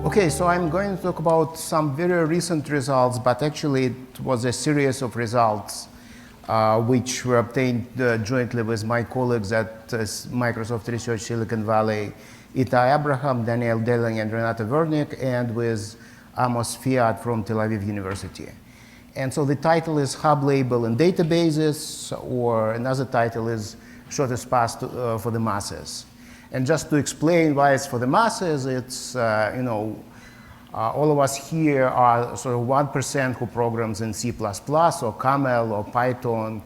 Okay, so I'm going to talk about some very recent results, but actually it was a series of results which were obtained jointly with my colleagues at Microsoft Research Silicon Valley, Itai Abraham, Daniel Delling, and Renata Vernick, and with Amos Fiat from Tel Aviv University. And so the title is Hub Label in Databases, or another title is Shortest Path for the Masses. And just to explain why it's for the masses, it's, all of us here are sort of 1% who programs in C++ or Camel or Python,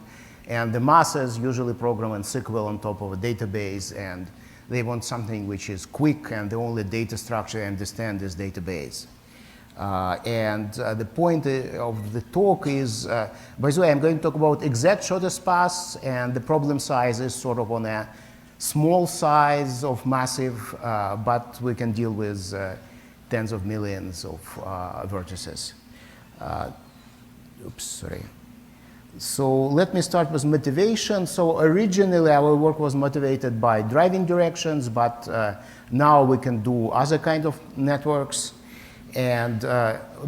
and the masses usually program in SQL on top of a database, and they want something which is quick, and the only data structure they understand is database. The point of the talk is, by the way, I'm going to talk about exact shortest paths, and the problem size is sort of on a small size of massive, but we can deal with tens of millions of vertices. Oops, sorry. So let me start with motivation. So originally our work was motivated by driving directions, but now we can do other kind of networks. And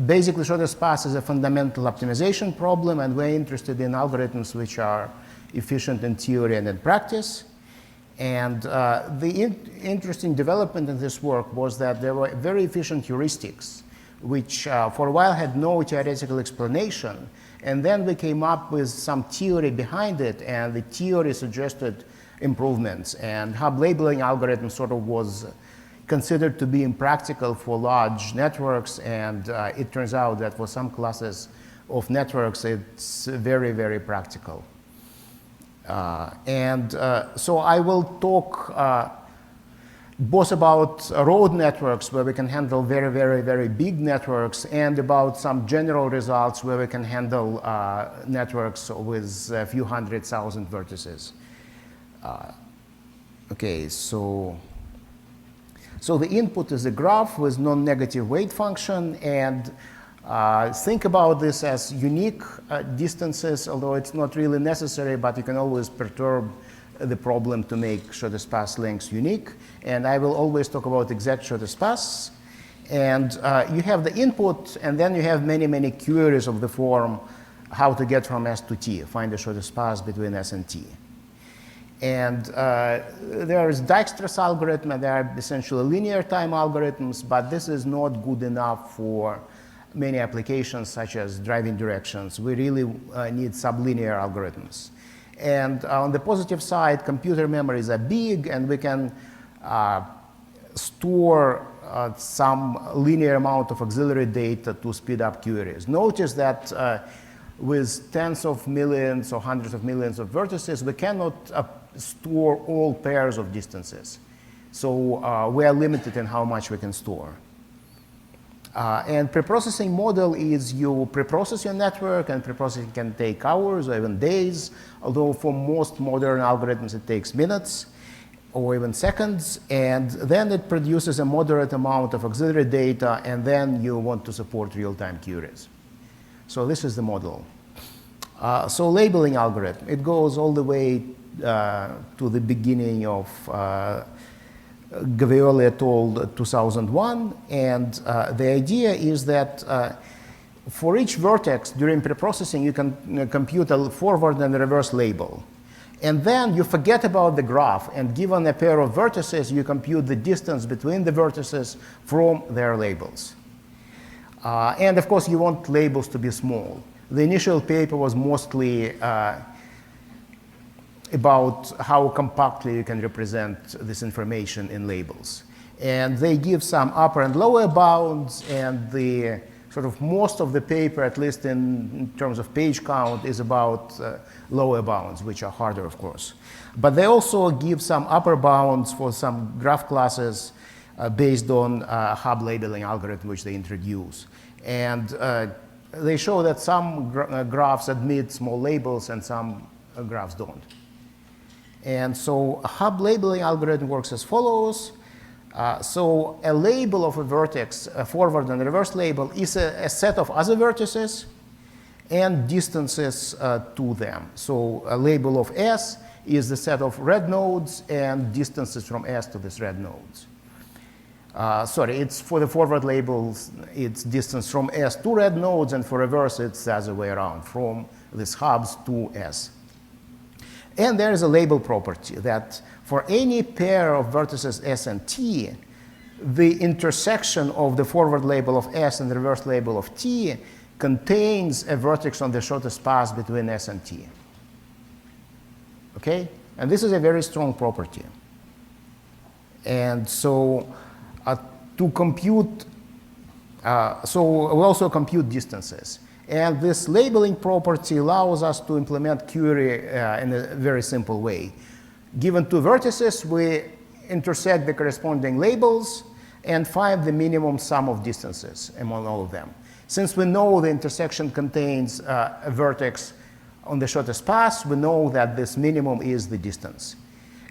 basically shortest path is a fundamental optimization problem, and we're interested in algorithms which are efficient in theory and in practice. And the interesting development in this work was that there were very efficient heuristics, which for a while had no theoretical explanation. And then we came up with some theory behind it, and the theory suggested improvements. And hub labeling algorithm sort of was considered to be impractical for large networks, and it turns out that for some classes of networks, it's very, very practical. So I will talk both about road networks where we can handle very, very, very big networks, and about some general results where we can handle networks with a few 100,000 vertices. Okay, so the input is a graph with non-negative weight function, and think about this as unique distances, although it's not really necessary, but you can always perturb the problem to make shortest path lengths unique. And I will always talk about exact shortest paths. And you have the input, and then you have many, many queries of the form how to get from S to T, find the shortest path between S and T. And there is Dijkstra's algorithm, and there are essentially linear time algorithms, but this is not good enough for many applications such as driving directions. We really need sublinear algorithms. And on the positive side, computer memories are big, and we can store some linear amount of auxiliary data to speed up queries. Notice that with tens of millions or hundreds of millions of vertices, we cannot store all pairs of distances. So we are limited in how much we can store. And preprocessing model is you preprocess your network, and preprocessing can take hours or even days, although for most modern algorithms it takes minutes or even seconds. And then it produces a moderate amount of auxiliary data, and then you want to support real-time queries. So this is the model. So labeling algorithm, it goes all the way to the beginning of Gavioli et al. 2001, and the idea is that for each vertex during preprocessing, you can compute a forward and reverse label. And then you forget about the graph, and given a pair of vertices, you compute the distance between the vertices from their labels. And of course, you want labels to be small. The initial paper was mostly about how compactly you can represent this information in labels. And they give some upper and lower bounds, and the sort of most of the paper, at least in terms of page count, is about lower bounds, which are harder, of course. But they also give some upper bounds for some graph classes based on hub labeling algorithm, which they introduce. And they show that some graphs admit small labels and some graphs don't. And so a hub labeling algorithm works as follows. So a label of a vertex, a forward and reverse label, is a set of other vertices and distances to them. So a label of S is the set of red nodes and distances from S to these red nodes. Sorry, it's for the forward labels, it's distance from S to red nodes, and for reverse, it's the other way around, from these hubs to S. And there is a label property that for any pair of vertices S and T, the intersection of the forward label of S and the reverse label of T contains a vertex on the shortest path between S and T. Okay? And this is a very strong property. And so to compute, so we also compute distances. And this labeling property allows us to implement query in a very simple way. Given two vertices, we intersect the corresponding labels and find the minimum sum of distances among all of them. Since we know the intersection contains a vertex on the shortest path, we know that this minimum is the distance.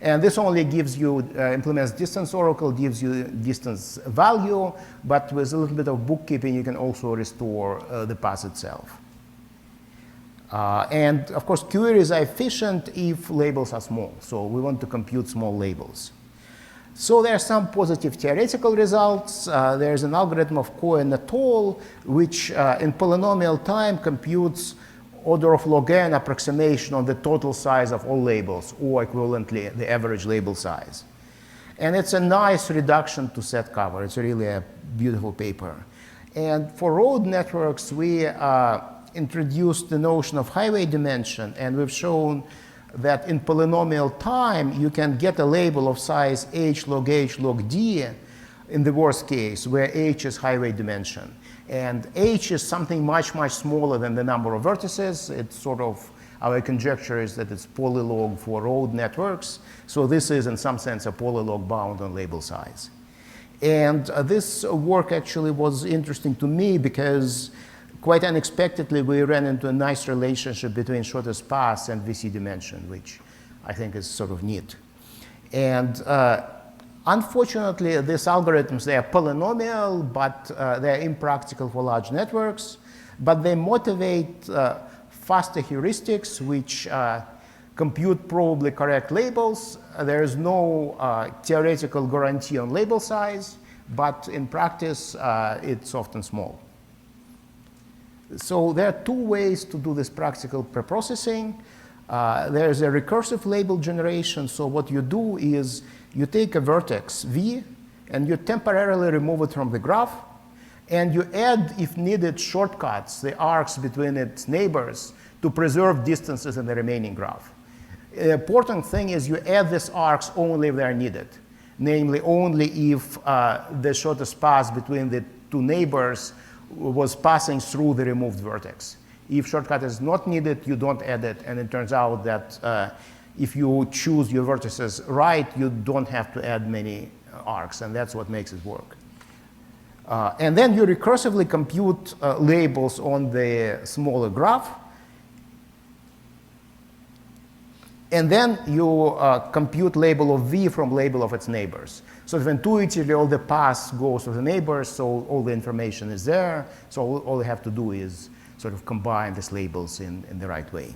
And this only gives you, implements distance oracle, gives you distance value, but with a little bit of bookkeeping, you can also restore the path itself. And of course, queries are efficient if labels are small. So we want to compute small labels. So there are some positive theoretical results. There's an algorithm of Cohen et al., which in polynomial time computes order of log n approximation on the total size of all labels, or equivalently, the average label size. And it's a nice reduction to set cover. It's really a beautiful paper. And for road networks, we introduced the notion of highway dimension, and we've shown that in polynomial time, you can get a label of size h log d in the worst case, where h is highway dimension. And h is something much, much smaller than the number of vertices. It's sort of, our conjecture is that it's polylog for road networks. So this is, in some sense, a polylog bound on label size. And this work actually was interesting to me because quite unexpectedly, we ran into a nice relationship between shortest path and VC dimension, which I think is sort of neat. And unfortunately, these algorithms, they are polynomial, but they're impractical for large networks. But they motivate faster heuristics, which compute probably correct labels. There is no theoretical guarantee on label size, but in practice, it's often small. So there are two ways to do this practical preprocessing. There's a recursive label generation. So what you do is you take a vertex V, and you temporarily remove it from the graph, and you add, if needed, shortcuts, the arcs between its neighbors, to preserve distances in the remaining graph. The important thing is you add these arcs only if they're needed, namely only if the shortest path between the two neighbors was passing through the removed vertex. If shortcut is not needed, you don't add it, and it turns out that if you choose your vertices right, you don't have to add many arcs, and that's what makes it work. And then you recursively compute labels on the smaller graph, and then you compute label of V from label of its neighbors. So if intuitively all the paths goes to the neighbors, so all the information is there. So all you have to do is sort of combine these labels in the right way.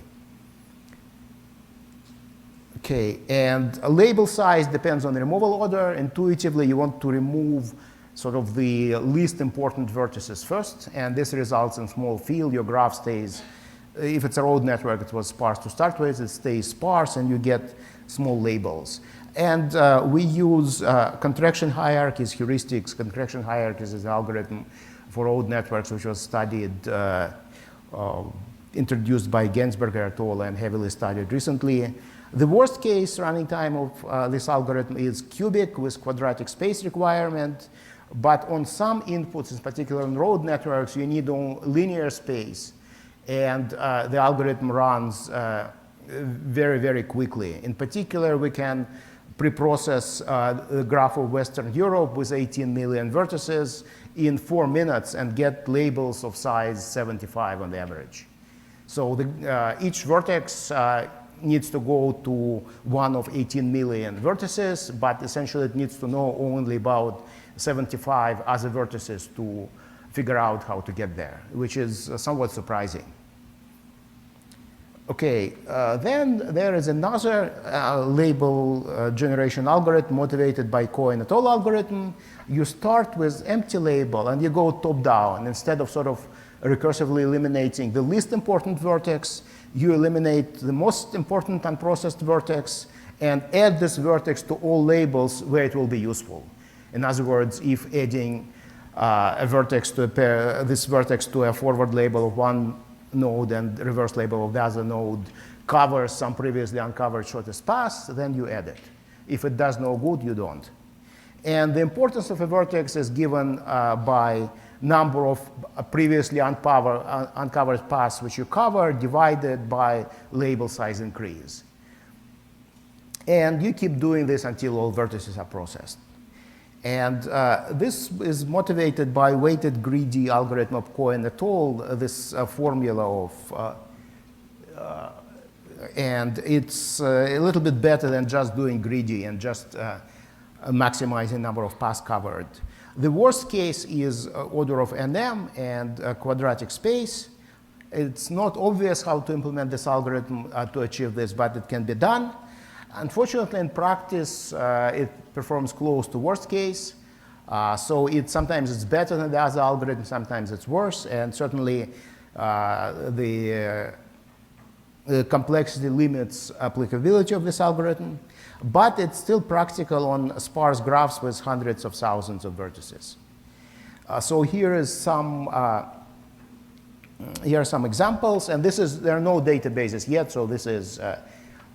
Okay, and a label size depends on the removal order. Intuitively, you want to remove sort of the least important vertices first, and this results in small field. Your graph stays, if it's a road network, it was sparse to start with, it stays sparse, and you get small labels. And we use contraction hierarchies, heuristics. Contraction hierarchies is an algorithm for road networks, which was studied, introduced by Gensberger et al. And heavily studied recently. The worst case running time of this algorithm is cubic with quadratic space requirement. But on some inputs, in particular on road networks, you need linear space. And the algorithm runs very, very quickly. In particular, we can preprocess the graph of Western Europe with 18 million vertices in 4 minutes and get labels of size 75 on the average. So each vertex needs to go to one of 18 million vertices, but essentially it needs to know only about 75 other vertices to figure out how to get there, which is somewhat surprising. Okay, then there is another label generation algorithm motivated by POI algorithm. You start with empty label and you go top down. Instead of sort of recursively eliminating the least important vertex, you eliminate the most important unprocessed vertex and add this vertex to all labels where it will be useful. In other words, if adding a vertex to a pair, this vertex to a forward label of one node and reverse label of the other node covers some previously uncovered shortest path, then you add it. If it does no good, you don't. And the importance of a vertex is given by number of previously uncovered paths which you cover divided by label size increase. And you keep doing this until all vertices are processed. And this is motivated by weighted greedy algorithm of POI et al., this formula of, and it's a little bit better than just doing greedy and just maximizing number of paths covered. The worst case is order of NM and quadratic space. It's not obvious how to implement this algorithm to achieve this, but it can be done. Unfortunately, in practice, it performs close to worst case. So sometimes it's better than the other algorithm, sometimes it's worse, and certainly the complexity limits applicability of this algorithm. But it's still practical on sparse graphs with hundreds of thousands of vertices. So here are some examples, and there are no databases yet, so this is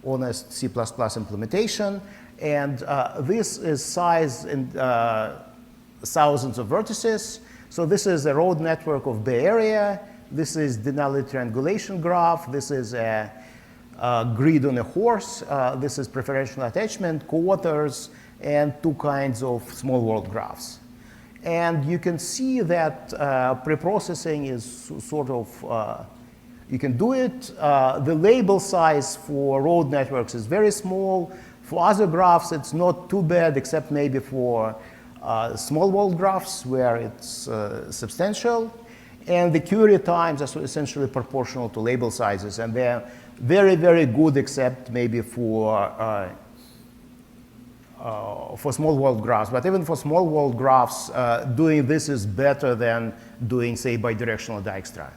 honest C++ implementation. And this is size in thousands of vertices. So this is a road network of Bay Area. This is denali triangulation graph. This is a grid on a horse. This is preferential attachment, quarters, and two kinds of small world graphs. And you can see that preprocessing is sort of, you can do it. The label size for road networks is very small. For other graphs, it's not too bad, except maybe for small world graphs where it's substantial. And the query times are essentially proportional to label sizes. And they're very, very good, except maybe for small world graphs. But even for small world graphs, doing this is better than doing, say, bidirectional Dijkstra.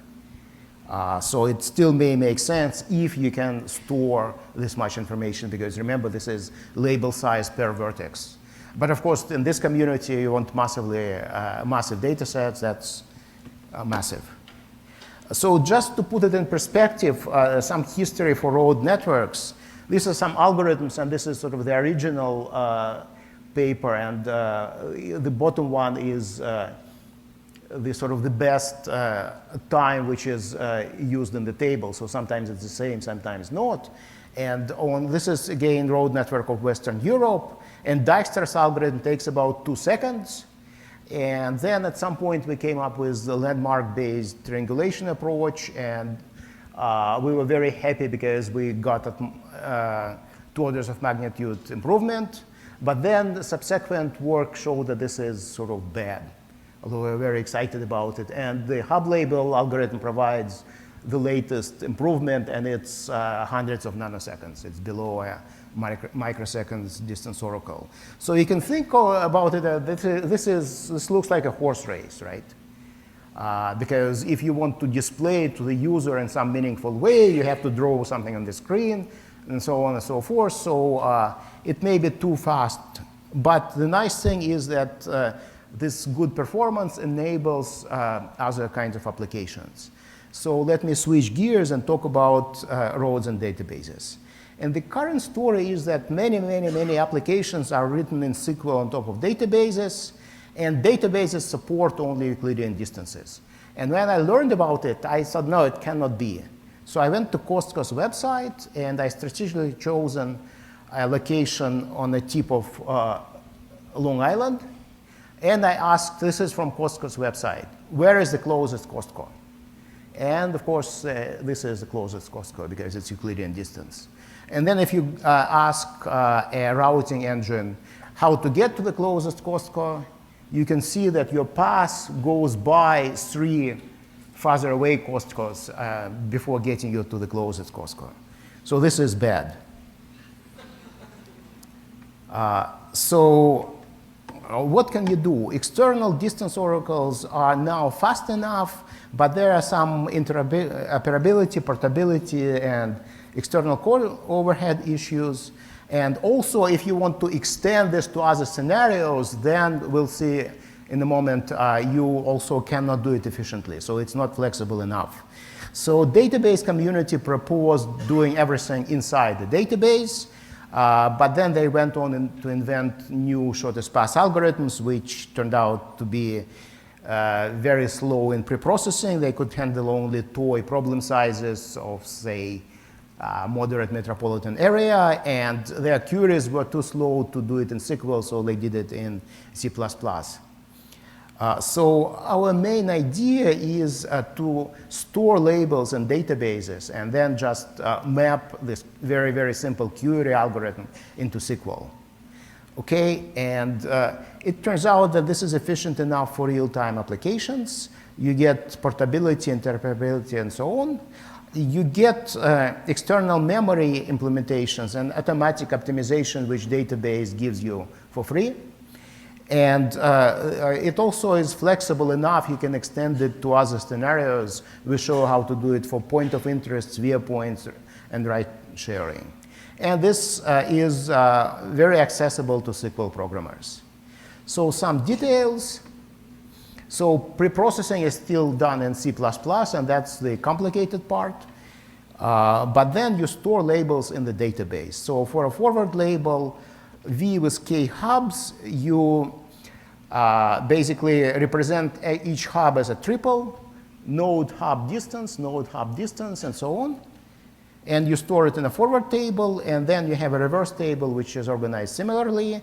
So it still may make sense if you can store this much information, because remember, this is label size per vertex. But of course, in this community, you want massive data sets. That's massive. So just to put it in perspective, some history for road networks. These are some algorithms, and this is sort of the original paper. And the bottom one is the best time which is used in the table. So sometimes it's the same, sometimes not. And this is, again, road network of Western Europe. And Dijkstra's algorithm takes about 2 seconds. And then at some point, we came up with the landmark-based triangulation approach. And we were very happy because we got 2 orders of magnitude improvement. But then the subsequent work showed that this is sort of bad, although we're very excited about it. And the hub label algorithm provides the latest improvement, and it's hundreds of nanoseconds. It's below a microseconds distance oracle. So you can think about it, this looks like a horse race, right? Because if you want to display it to the user in some meaningful way, you have to draw something on the screen, and so on and so forth. So it may be too fast. But the nice thing is that this good performance enables other kinds of applications. So let me switch gears and talk about roads and databases. And the current story is that many, many, many applications are written in SQL on top of databases, and databases support only Euclidean distances. And when I learned about it, I thought, no, it cannot be. So I went to Costco's website, and I strategically chosen a location on the tip of Long Island. And I asked, this is from Costco's website, where is the closest Costco? And of course, this is the closest Costco because it's Euclidean distance. And then if you ask a routing engine how to get to the closest Costco, you can see that your path goes by 3 farther away cost scores before getting you to the closest cost score. So this is bad. What can you do? External distance oracles are now fast enough, but there are some interoperability, portability, and external core overhead issues. And also, if you want to extend this to other scenarios, then we'll see in a moment, you also cannot do it efficiently. So it's not flexible enough. So database community proposed doing everything inside the database. But then they went on to invent new shortest path algorithms, which turned out to be very slow in preprocessing. They could handle only toy problem sizes of, say, moderate metropolitan area, and their queries were too slow to do it in SQL, so they did it in C++. So our main idea is to store labels in databases and then just map this very, very simple query algorithm into SQL. Okay, and it turns out that this is efficient enough for real-time applications. You get portability, interoperability, and so on. You get external memory implementations and automatic optimization, which database gives you for free. And it also is flexible enough. You can extend it to other scenarios. We show how to do it for point of interest, via points, and ride sharing. And this is very accessible to SQL programmers. So some details. So preprocessing is still done in C++, and that's the complicated part. But then you store labels in the database. So for a forward label, V with k hubs, you basically represent each hub as a triple, node hub distance, and so on. And you store it in a forward table, and then you have a reverse table, which is organized similarly.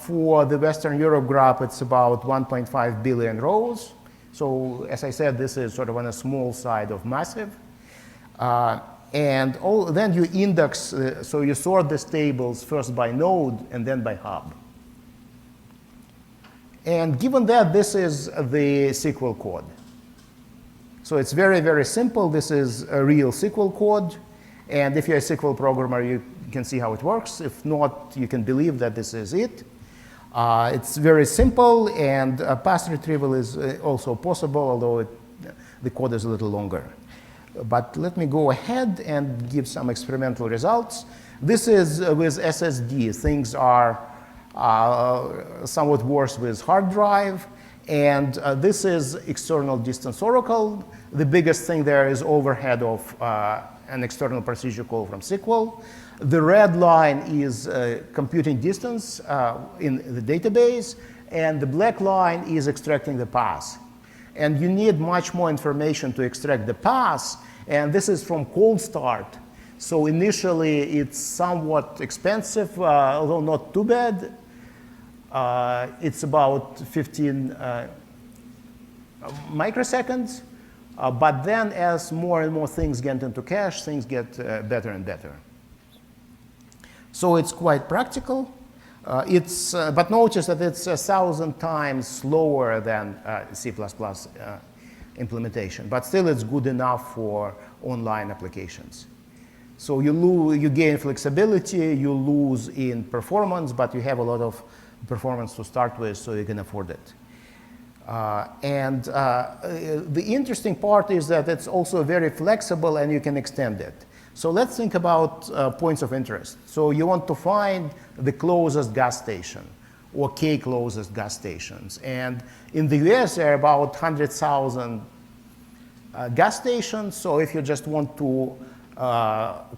For the Western Europe graph, it's about 1.5 billion rows. So as I said, this is sort of on a small side of massive. And then you index, so you sort these tables first by node and then by hub. And given that this is the SQL code. So it's very, very simple. This is a real SQL code. And if you're a SQL programmer, you can see how it works. If not, you can believe that this is it. It's very simple, and path retrieval is also possible, although the code is a little longer. But let me go ahead and give some experimental results. This is with SSD. Things are somewhat worse with hard drive. And this is external distance oracle. The biggest thing there is overhead of an external procedure call from SQL. The red line is computing distance in the database. And the black line is extracting the path. And you need much more information to extract the path. And this is from cold start. So initially, it's somewhat expensive, although not too bad. It's about 15 microseconds. But then as more and more things get into cache, things get better and better. So it's quite practical. But notice that it's 1,000 times slower than C++ implementation. But still, it's good enough for online applications. So you gain flexibility, you lose in performance, but you have a lot of performance to start with, so you can afford it. The interesting part is that it's also very flexible, and you can extend it. So let's think about points of interest. So you want to find the closest gas station, or k closest gas stations. And in the US, there are about 100,000 gas stations. So if you just want to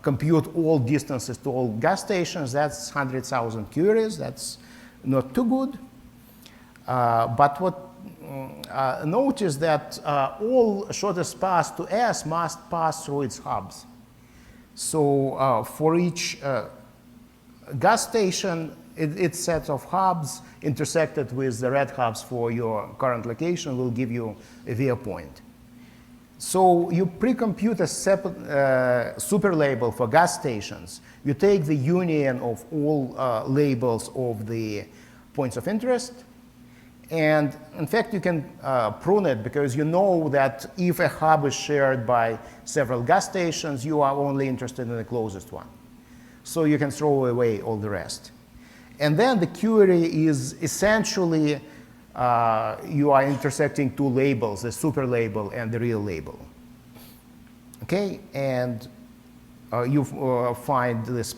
compute all distances to all gas stations, that's 100,000 queries. That's not too good. But what notice that all shortest path to S must pass through its hubs. So for each gas station, its set of hubs intersected with the red hubs for your current location will give you a via point. So you pre-compute a super label for gas stations. You take the union of all labels of the points of interest, And in fact, you can prune it because you know that if a hub is shared by several gas stations, you are only interested in the closest one. So you can throw away all the rest. And then the query is essentially you are intersecting two labels, the super label and the real label. Okay, and you find this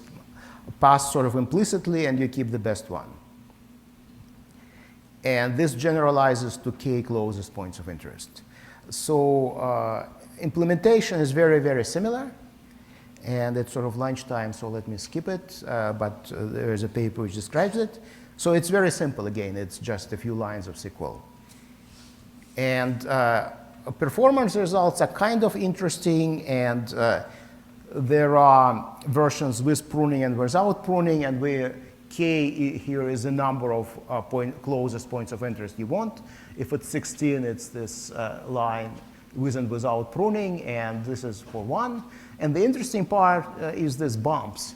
path sort of implicitly, and you keep the best one. And this generalizes to k closest points of interest. So implementation is very, very similar. And it's sort of lunchtime, so let me skip it. But there is a paper which describes it. So it's very simple. Again, it's just a few lines of SQL. And performance results are kind of interesting. And there are versions with pruning and without pruning. And where k here is the number of closest points of interest you want. If it's 16, it's this line with and without pruning. And this is for 1. And the interesting part is this bumps.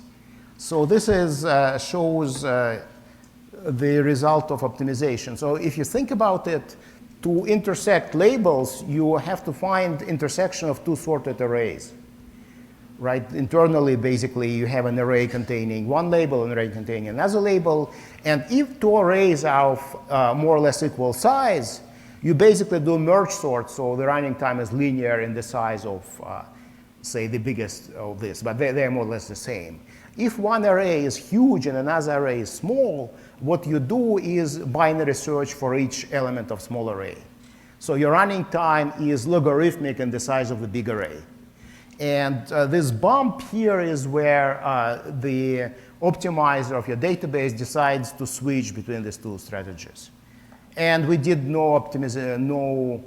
So this is, shows the result of optimization. So if you think about it, to intersect labels, you have to find intersection of two sorted arrays. Right? Internally, basically, you have an array containing one label, an array containing another label. And if two arrays are of more or less equal size, you basically do merge sort. So the running time is linear in the size of say, the biggest of this, but they're more or less the same. If one array is huge and another array is small, what you do is binary search for each element of small array. So your running time is logarithmic in the size of the big array. And this bump here is where the optimizer of your database decides to switch between these two strategies. And we did no optimization,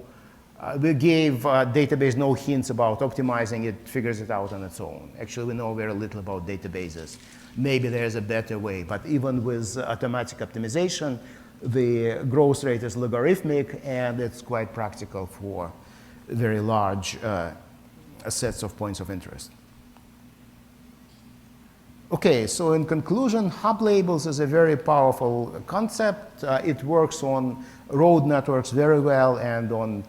we gave database no hints about optimizing it, figures it out on its own. Actually, we know very little about databases. Maybe there's a better way, but even with automatic optimization, the growth rate is logarithmic, and it's quite practical for very large sets of points of interest. Okay, so in conclusion, hub labels is a very powerful concept. It works on road networks very well and on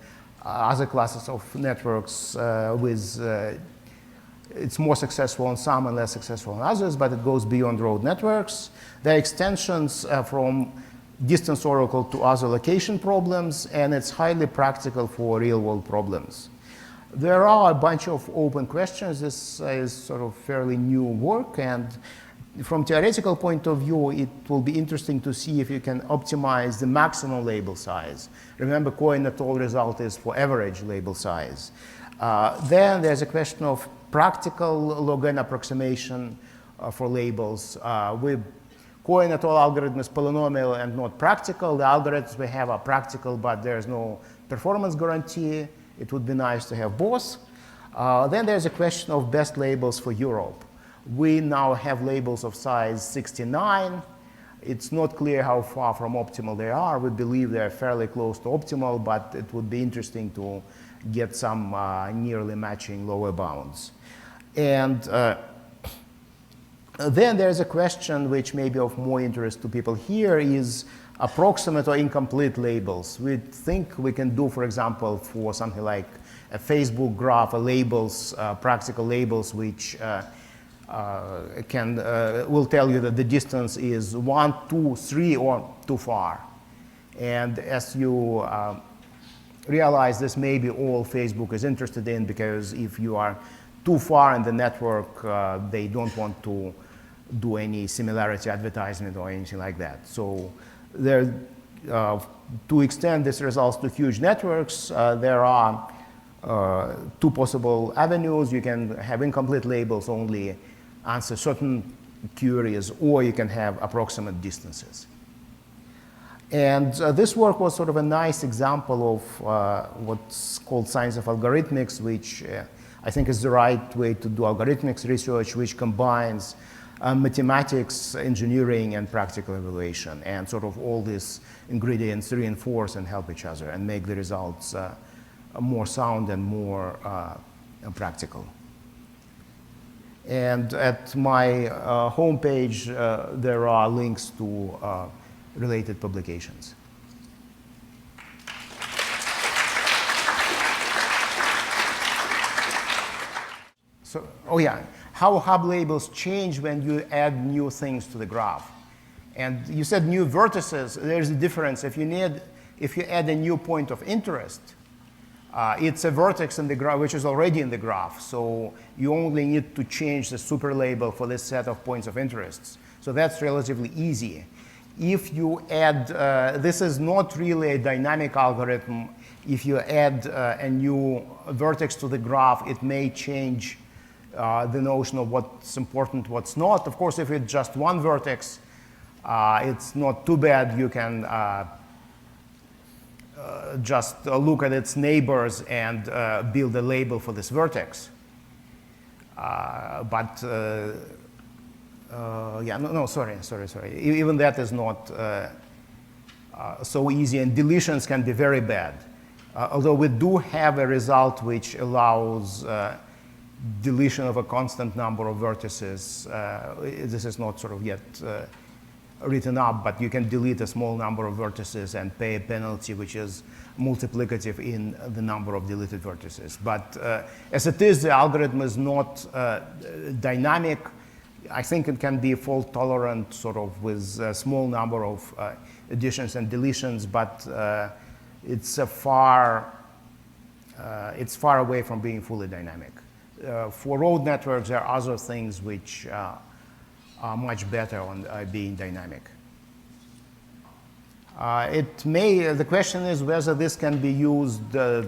other classes of networks it's more successful on some and less successful on others, but it goes beyond road networks. There are extensions from distance oracle to other location problems, and it's highly practical for real-world problems. There are a bunch of open questions. This is sort of fairly new work, and from theoretical point of view, it will be interesting to see if you can optimize the maximum label size. Remember, coin-at-all result is for average label size. Then there's a question of practical log-n approximation for labels. With coin-at-all algorithm is polynomial and not practical. The algorithms we have are practical, but there's no performance guarantee. It would be nice to have both. Then there's a question of best labels for Europe. We now have labels of size 69. It's not clear how far from optimal they are. We believe they're fairly close to optimal, but it would be interesting to get some nearly matching lower bounds. And then there's a question which may be of more interest to people here is approximate or incomplete labels. We think we can do, for example, for something like a Facebook graph, labels, practical labels, which will tell you that the distance is 1, 2, 3, or too far. And as you realize, this may be all Facebook is interested in, because if you are too far in the network, they don't want to do any similarity advertisement or anything like that. So there, to extend this results to huge networks, there are two possible avenues. You can have incomplete labels only answer certain queries, or you can have approximate distances. And this work was sort of a nice example of what's called science of algorithmics, which I think is the right way to do algorithmics research, which combines mathematics, engineering, and practical evaluation. And sort of all these ingredients reinforce and help each other and make the results more sound and more practical. And at my homepage, there are links to related publications. Oh yeah, how hub labels change when you add new things to the graph. And you said new vertices. There's a difference. If you add a new point of interest, it's a vertex in the graph which is already in the graph. So you only need to change the super label for this set of points of interests. So that's relatively easy. If you add, this is not really a dynamic algorithm. If you add a new vertex to the graph, it may change the notion of what's important, what's not. Of course, if it's just one vertex, it's not too bad. You can just look at its neighbors and build a label for this vertex. Sorry. Even that is not so easy, and deletions can be very bad. Although we do have a result which allows deletion of a constant number of vertices. This is not sort of yet written up, but you can delete a small number of vertices and pay a penalty which is multiplicative in the number of deleted vertices. But as it is, the algorithm is not dynamic. I think it can be fault tolerant sort of with a small number of additions and deletions, but it's far away from being fully dynamic. For road networks, there are other things which are much better on being dynamic. The question is whether this can be used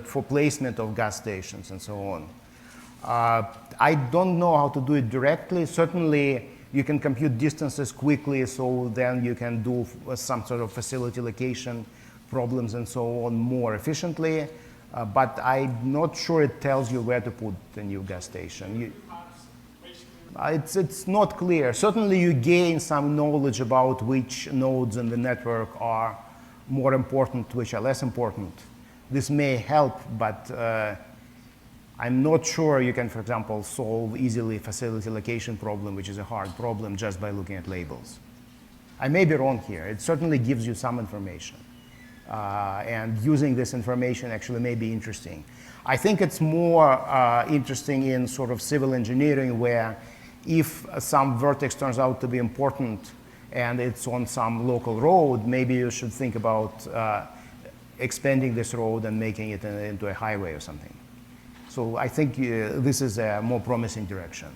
for placement of gas stations and so on. I don't know how to do it directly. Certainly, you can compute distances quickly, so then you can do some sort of facility location problems and so on more efficiently. But I'm not sure it tells you where to put the new gas station. It's not clear. Certainly, you gain some knowledge about which nodes in the network are more important, which are less important. This may help, but I'm not sure you can, for example, solve easily facility location problem, which is a hard problem, just by looking at labels. I may be wrong here. It certainly gives you some information. And using this information actually may be interesting. I think it's more interesting in sort of civil engineering, where if some vertex turns out to be important and it's on some local road, maybe you should think about expanding this road and making it into a highway or something. So I think this is a more promising direction.